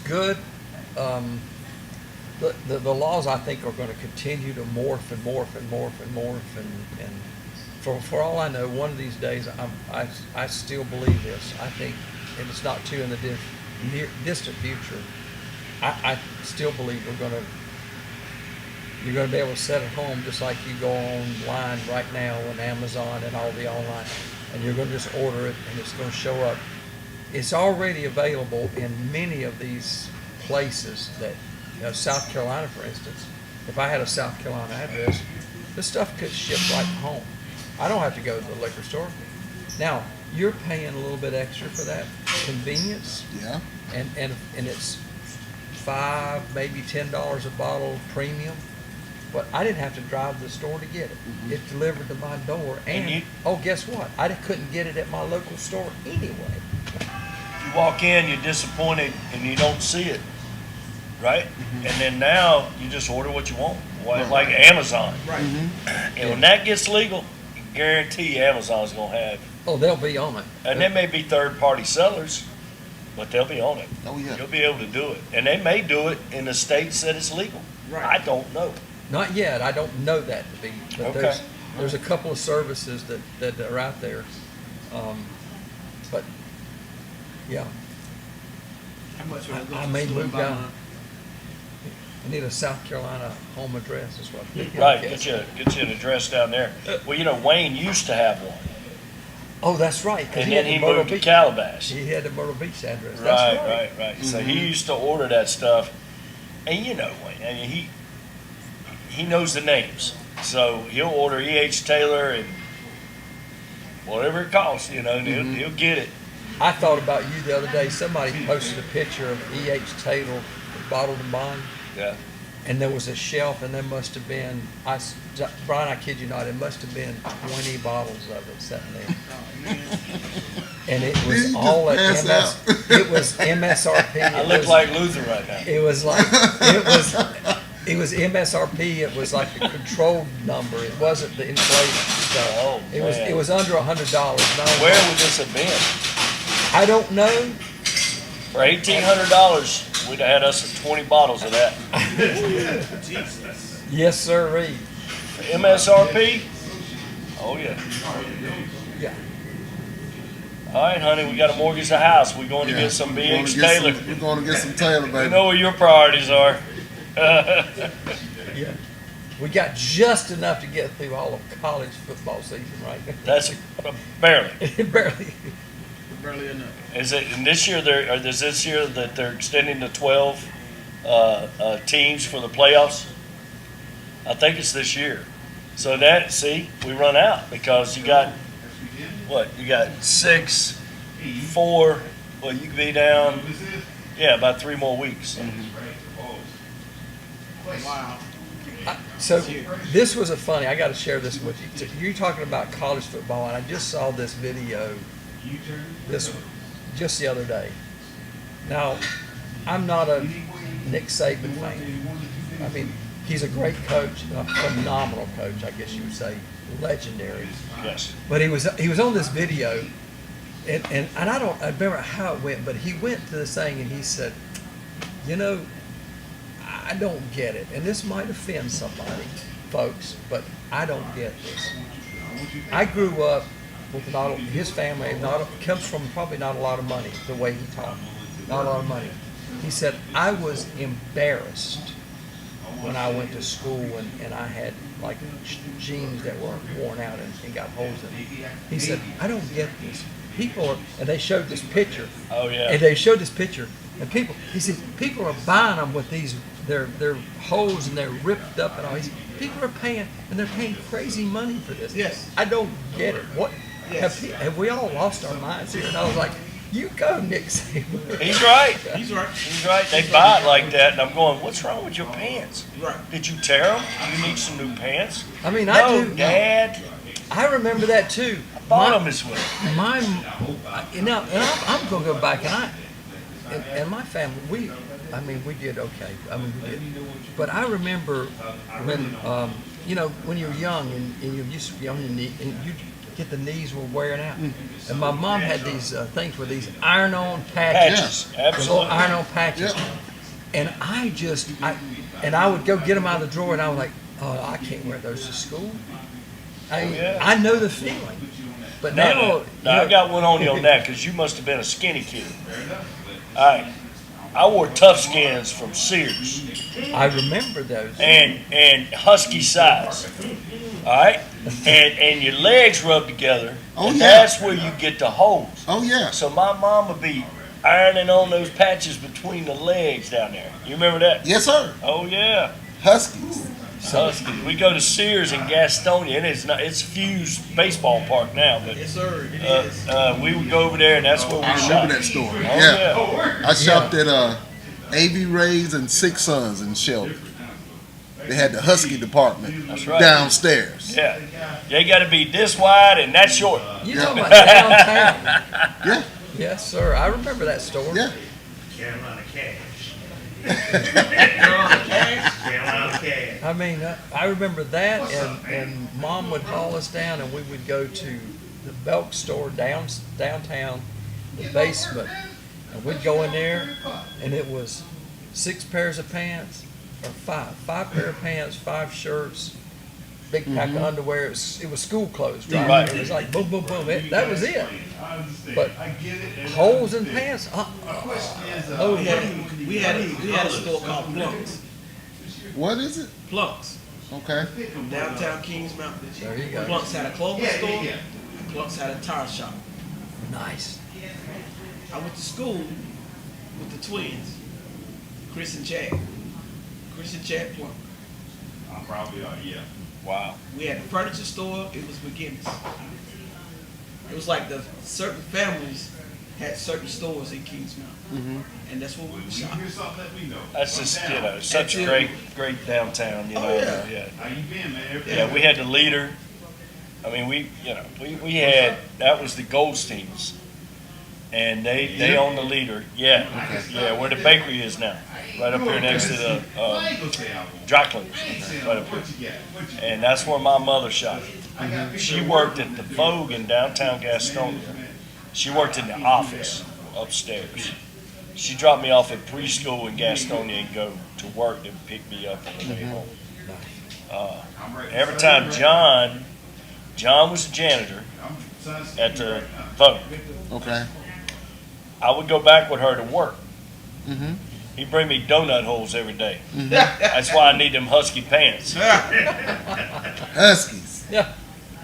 good. The laws I think are going to continue to morph and morph and morph and morph and for all I know, one of these days I still believe this. I think, and it's not too in the distant future. I still believe we're going to You're going to be able to set it home just like you go online right now on Amazon and all the online, and you're going to just order it and it's going to show up. It's already available in many of these places that, South Carolina, for instance. If I had a South Carolina address, this stuff could ship right home. I don't have to go to the liquor store. Now, you're paying a little bit extra for that convenience, Yeah. and it's $5, maybe $10 a bottle premium. But I didn't have to drive to the store to get it. It delivered to my door, and guess what? I couldn't get it at my local store anyway. You walk in, you're disappointed, and you don't see it, right? And then now you just order what you want, like Amazon. Right. And when that gets legal, you guarantee Amazon's gonna have. Oh, they'll be on it. And they may be third-party sellers, but they'll be on it. Oh yeah. You'll be able to do it, and they may do it in the states that it's legal. Right. I don't know. Not yet. I don't know that to be, but Okay. there's a couple of services that are out there. But yeah, How much I may move down. I need a South Carolina home address is what. Right, get you an address down there. Well, Wayne used to have one, Oh, that's right. 'Cause and had then he the Myrtle moved to Beach- Calabash. He had the Myrtle Beach address. That's Right. So he used to order that stuff, and Wayne, I mean, he knows the names, so he'll order E.H. Taylor and whatever it costs, and he'll get it. I thought about you the other day. Somebody posted a picture of E.H. Taylor bottled and bond, Yeah. and there was a shelf, and there must have been, Brian, I kid you not, it must have been 20 bottles of it sitting there. And it was You all at just pass it was MSRP. I look like Luther right now. It was like, it was MSRP. It was like the controlled number. It wasn't the inflated stuff. Oh, It man. was under $100. Where would this have been? I don't know. For $1,800, we'd have had us 20 bottles of that. Yes, sir. MSRP? Oh yeah. Yeah. All right, honey, we got to mortgage the house. We're going to get some We're gonna B.H. get Taylor. We're going to get some Taylor, You baby. know where your priorities are. Yeah. We got just enough to get through all of college football season, right? That's barely. Barely. Barely enough. Is it? And this year, is this year that they're extending to 12 teams for the playoffs? I think it's this year. So we run out because you got what? You got 6, 4. Well, you could be down. Yeah, about 3 more weeks. Wow. So this was I got to share this with you. So you're talking about college football, and I just saw this video just the other day. Now, I'm not a Nick Saban fan. I mean, he's a great coach, a phenomenal coach, I guess you would say, legendary. Yes. But he was on this video, and I don't remember how it went, but he went to this thing and he said, I don't get it, and this might offend somebody, folks, but I don't get this. I grew up with his family comes from probably not a lot of money, the way he talked, not a lot of money. He said, I was embarrassed when I went to school and I had like jeans that were worn out and got holes in them. He said, I don't get this. And they showed this picture. Oh yeah. And they showed this picture, and he said, people are buying them with these, they're holes and they're ripped up and all. He said, people are paying crazy money for this. Yes. I don't get it. What Yes. have we all lost our minds here? And I was like, you go, Nick Saban. He's right. He's right. He's right. They buy it like that, and I'm going, what's wrong with your pants? Right. Did you tear them? Do you need some new pants? I mean, No, I do. Dad. I remember that too. Bought them this way. I'm going to go back, and my family, we did okay. We did. But I remember when you're young and you used to be on your knee, and you get the knees were wearing out. And my mom had these things with these iron-on patches. Patches. The little Absolutely. iron-on patches. Yep. And I would go get them out of the drawer, and I was like, oh, I can't wear those to school. yeah. I know the feeling. But No, now, I got one on you on that because you must have been a skinny kid. All right. I wore tough skins from Sears I remember those. and husky size. All right, and your legs rub together. Oh, and yeah. That's where you get the holes. Oh yeah. So my mom would be ironing on those patches between the legs down there. You remember that? Yes, sir. Oh yeah. Huskies. Huskies. We go to Sears in Gastonia, and it's Fused Baseball Park now, but Yes, sir. It is. we would go over there, and that's where we I shop. remember that store. Oh Yeah. yeah. I shopped at A.V. Ray's and Six Sons in Shelby. They had the Husky department That's right. downstairs. Yeah. They got to be this wide and that short. You talking about downtown? Yeah. Yes, sir. I remember that store. Yeah. Carolina Cash. Carolina Cash. I mean, I remember that, and Mom would haul us down, and we would go to the Belk store downtown, the basement, and we'd go in there, and it was 6 pairs of pants, or five pair of pants, 5 shirts, big pack of underwear. It was school clothes, right? Right. It was like boom, boom, boom. That was it. But holes in pants? No We way. had a store called Plunks. What is it? Plunks. Okay. From downtown Kings Mountain. There you go. Plunks had a clothing store. And Plunks had a tire shop. Nice. I went to school with the twins, Chris and Chad. Chris and Chad Plunk. I probably are, yeah. Wow. We had a furniture store. It was McGinnis. It was like the certain families had certain stores in Kings Mountain, and that's where we would shop. Here's something that we know. That's just, such a great downtown, Oh, yeah. yeah. How you been, man? Yeah, we had the leader. I mean, we had, that was the Goldsteins. And they own the leader. Yeah. Yeah, where the bakery is now. Right up here next to the dry cleaners. Right up here. And that's where my mother shopped. She worked at the Vogue in downtown Gastonia. She worked in the office upstairs. She dropped me off at preschool in Gastonia and go to work and pick me up on the way home. Every time John was the janitor at the Vogue. Okay. I would go back with her to work. Mm-hmm. He'd bring me donut holes every day. That's why I need them husky pants. Huskies. Yeah.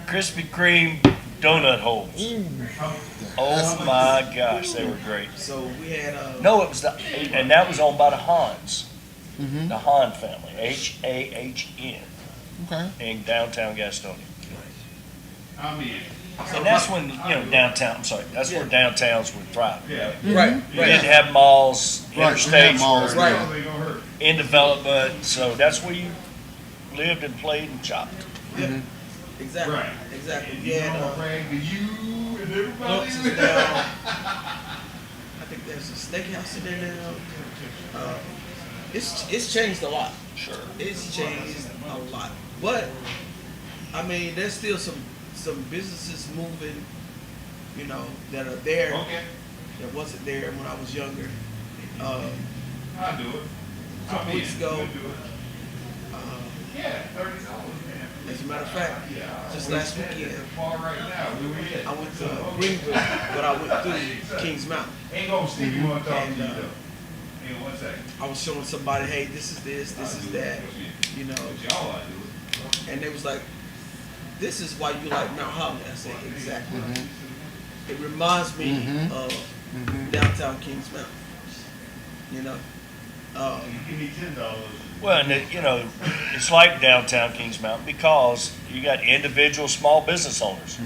Krispy Kreme donut holes. Oh my gosh, they were great. So we had No, it was and that was owned by the Hans, Mm-hmm. the Han family, H-A-H-N, Okay. in downtown Gastonia. I mean, And that's when downtown. I'm sorry, that's where downtowns would thrive. yeah. right, You didn't have malls, Right, we had interstates malls, were right. They gonna hurt. in development, so that's where you lived and played and shopped. yeah, exactly, Right. exactly. We You had know, brag to you and everybody Plunks in is there. down. I think there's a steakhouse in there now. It's changed a lot. Sure. It's changed a lot, but I mean, there's still some businesses moving, that are there Okay, that wasn't there when I was younger. I'll do it. A couple weeks ago, We'll do it. Yeah, $30, man. as a matter of fact, just last weekend, Far right now, where we at? I went to Greenville, but I went through Kings Mountain. Ain't gonna stick you on top of And, you though. Hang on one second. I was showing somebody, hey, this is this is that, Y'all I do it. and they was like, this is why you like Mount Holly. I said, exactly. It reminds me of downtown Kings Mountain. Give me $10. Well, and it's like downtown Kings Mountain because you got individual small business owners,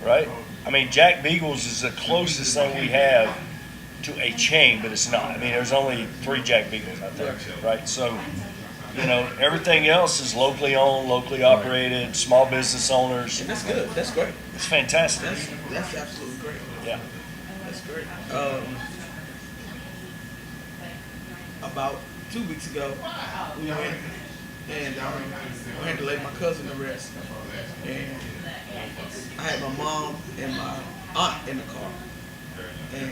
right? I mean, Jack Beagles is the closest thing we have to a chain, but it's not. I mean, there's only 3 Jack Beagles out there, right? So, everything else is locally owned, locally operated, small business owners. And that's good. That's great. It's fantastic. That's absolutely great. Yeah. That's great. About 2 weeks ago, we went and I had to lay my cousin to rest. And I had my mom and my aunt in the car. And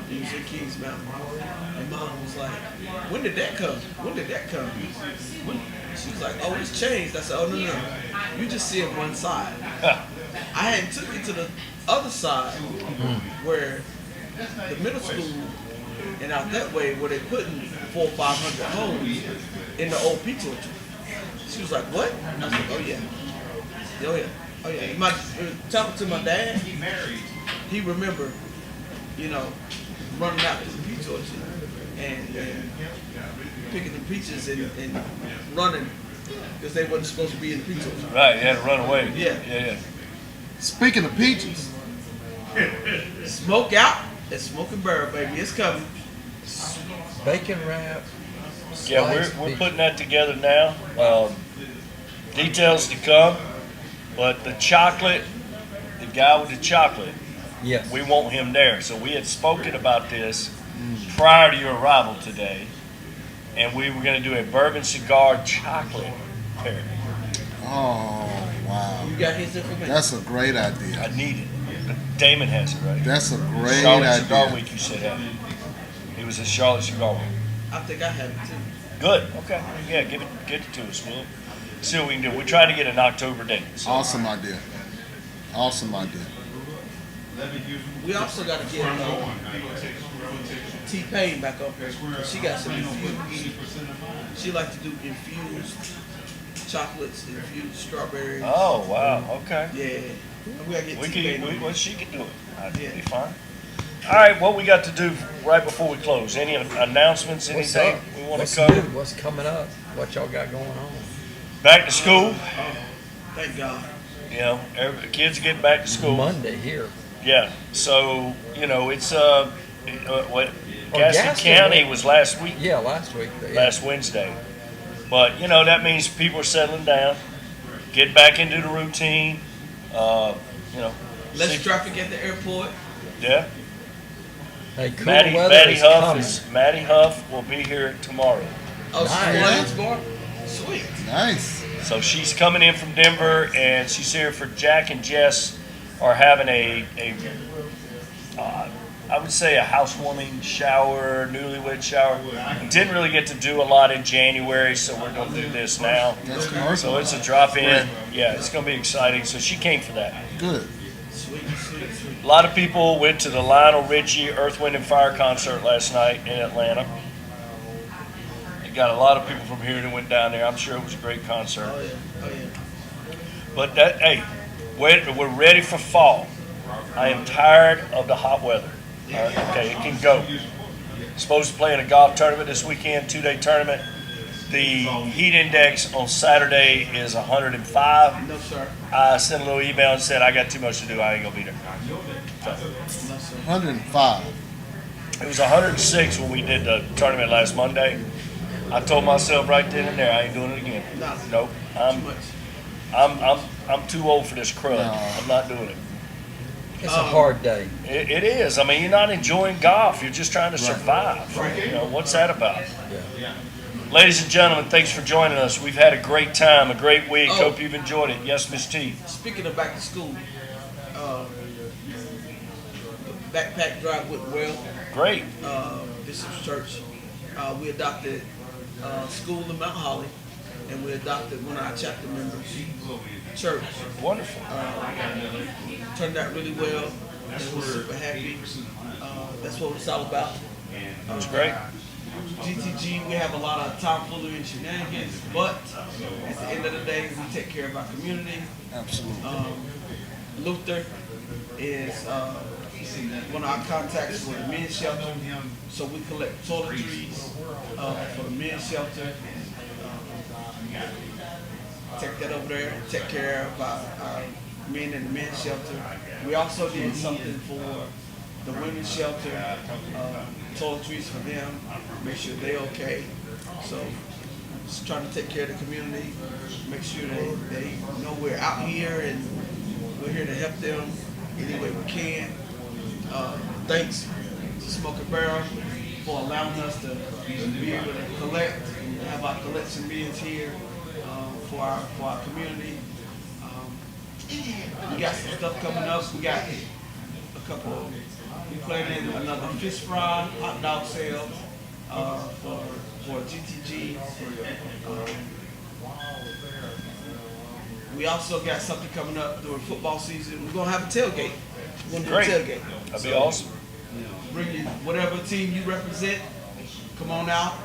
we was in Kings Mountain. And mom was like, when did that come? When did that come? She was like, oh, it's changed. I said, oh, no. You just see it one side. I hadn't took it to the other side where the middle school and out that way where they putting 400 or 500 homes in the old pizza orchard. She was like, what? I was like, oh yeah. Oh yeah. Oh yeah. Talking to my dad, he remembered, running out to the pizza orchard and picking the peaches and running because they wasn't supposed to be in the pizza orchard. Right, you had to run away. Yeah. Speaking of peaches, Smoke out and Smoking Barrel, baby. It's coming. Bacon wrap. Yeah, sliced we're peach. putting that together now. Details to come, but the chocolate, the guy with the chocolate, Yes. we want him there. So we had spoken about this prior to your arrival today, and we were going to do a bourbon cigar chocolate pairing. oh wow, You got his information. that's a great I idea. need it. Damon has it, right? That's a great Charlotte Cigar idea. Week, you said that. He was at Charlotte Cigar Week. I think I have it too. Good. Okay. Yeah, get it to us. We'll see what we can do. We're trying to get an October date. So. Awesome idea. Awesome idea. We also got to get T-Pain back up here. 'Cause she got some infused. She like to do infused chocolates, infused strawberries. Oh wow. Okay. Yeah. We got to get T-Pain. Well, she can do it. That'd Yeah. be fine. All right. What we got to do right before we close? Any announcements? What's Anything up? we want What's to cover? new? What's coming up? What y'all got going on? Back to school. Thank God. Kids get back to school. Monday here. Yeah. So it's what Oh, Gaston Gaston, County yeah. was last week. Yeah, last week. Yeah. Last Wednesday. But that means people are settling down, get back into the routine. Less see- traffic at the airport. Yeah. Hey, cool weather Maddie is Huff coming. Maddie Huff will be here tomorrow. Oh, she's Nice. playing tomorrow? Sweet. Nice. So she's coming in from Denver, and she's here for Jack and Jess are having I would say a housewarming shower, newlywed shower. We didn't really get to do a lot in January, so we're going to do this now. That's perfect. So it's a drop in. Yeah, it's going to be exciting. So she came for that. Good. Sweet. A lot of people went to the Lionel Richie Earth, Wind, and Fire concert last night in Atlanta. You got a lot of people from here that went down there. I'm sure it was a great concert. Oh yeah. But we're ready for fall. I am tired of the hot weather. Okay, it can go. Supposed to play in a golf tournament this weekend, 2-day tournament. The heat index on Saturday is 105. No sir. I sent a little email and said I got too much to do. I ain't gonna be there. So, No sir. 105. it was 106 when we did the tournament last Monday. I told myself right then and there I ain't doing it again. No. Nope. Too much. I'm too old for this crud. No. I'm not doing it. It's a hard day. It is. I mean, you're not enjoying golf. You're just trying to survive. Right. What's that about? Yeah. Ladies and gentlemen, thanks for joining us. We've had a great time, a great week. Oh. Hope you've enjoyed it. Yes, Miss T. Speaking of back to school, backpack drive went well. Great. Bishop's Church. We adopted school in Mount Holly, and we adopted one of our chapter members' church. Wonderful. Turned out really well. And we're super happy. That's what it's all about. That's great. GTG, we have a lot of tomfoolery and shenanigans, but at the end of the day, we take care of our community. Absolutely. Luther is one of our contacts for the men's shelter, so we collect toiletries for the men's shelter. Take that over there, take care of our men in the men's shelter. We also did something for the women's shelter, toiletries for them, make sure they're okay. So just trying to take care of the community, make sure they know we're out here and we're here to help them any way we can. Thanks to Smoking Barrel for allowing us to be able to collect, have our collection meetings here for our community. We got some stuff coming up. We got a couple. We planning another fish fry, hot dog sales for GTG. We also got something coming up during football season. We're gonna have a tailgate. We're gonna do Great. a tailgate. That'd be awesome. Bring you whatever team you represent. Come on out,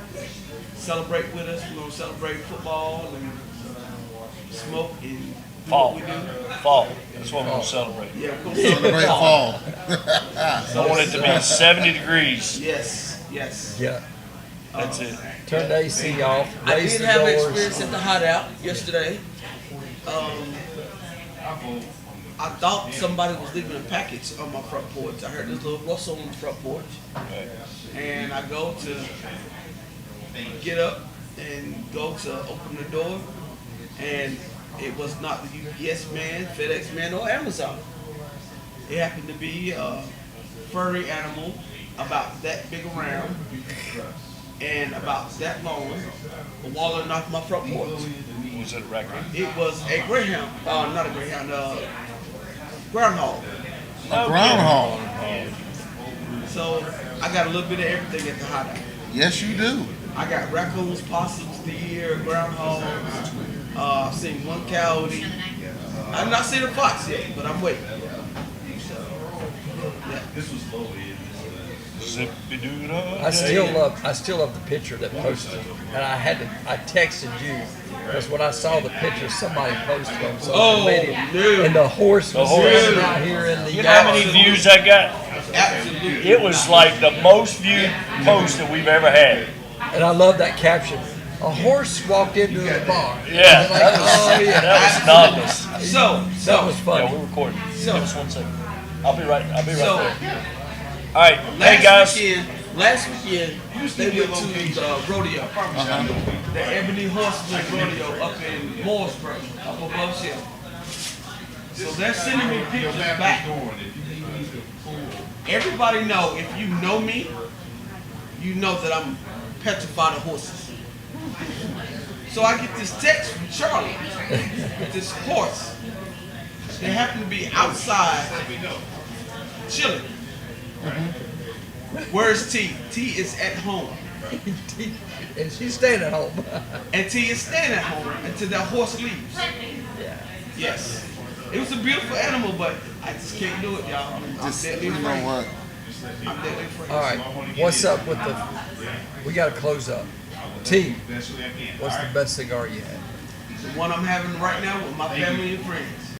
celebrate with us. We're gonna celebrate football and smoke and do Fall. what we do. Fall. That's what we're gonna celebrate. Yeah, we're gonna celebrate Celebrate fall. I want it to be 70 degrees. Yes, yes. Yeah. That's it. Turn the AC off. I Raise did the have an doors. experience at the hideout yesterday. I thought somebody was leaving a package on my front porch. I heard this little rustle on the front porch, Right. and I go to get up and go to open the door, and it was not the UPS man, FedEx man, or Amazon. It happened to be a furry animal about that big around and about that long, walling off my front porch. Was it a raccoon? It was a greyhound, not a greyhound, groundhog. A groundhog. So I got a little bit of everything at the hideout. Yes, you do. I got raccoons, possums, deer, groundhogs. I've seen one coyote. I've not seen a fox yet, but I'm waiting. I still love the picture that posted, and I texted you because when I saw the picture somebody posted on social media, dude. and the horse was horse. sitting out here in the You know how yard. many views I got? Absolutely. It was like the most viewed post that we've ever had. And I love that caption. A horse walked into the bar. Yeah, Like, that was, oh, yeah. that was novelty. That was Yeah, funny. we're recording. So- Give us 1 second. I'll be right So there. All right, hey guys. last weekend they went to the rodeo, the Ebony Horseman Rodeo up in Mooresboro, up above Shell. So they're sending me pictures back. Everybody know, if you know me, you know that I'm petrified of horses. So I get this text from Charlie with this horse. They happen to be outside chilling. Where's T? T is at home. And she's staying at home. And T is staying at home until that horse leaves. Yeah. Yes. It was a beautiful animal, but I just can't do it, y'all. I'm Just, deadly you know afraid. what? I'm deadly afraid. All right. What's up with the? We got to close up. T. What's the best cigar you had? The one I'm having right now with my family and friends.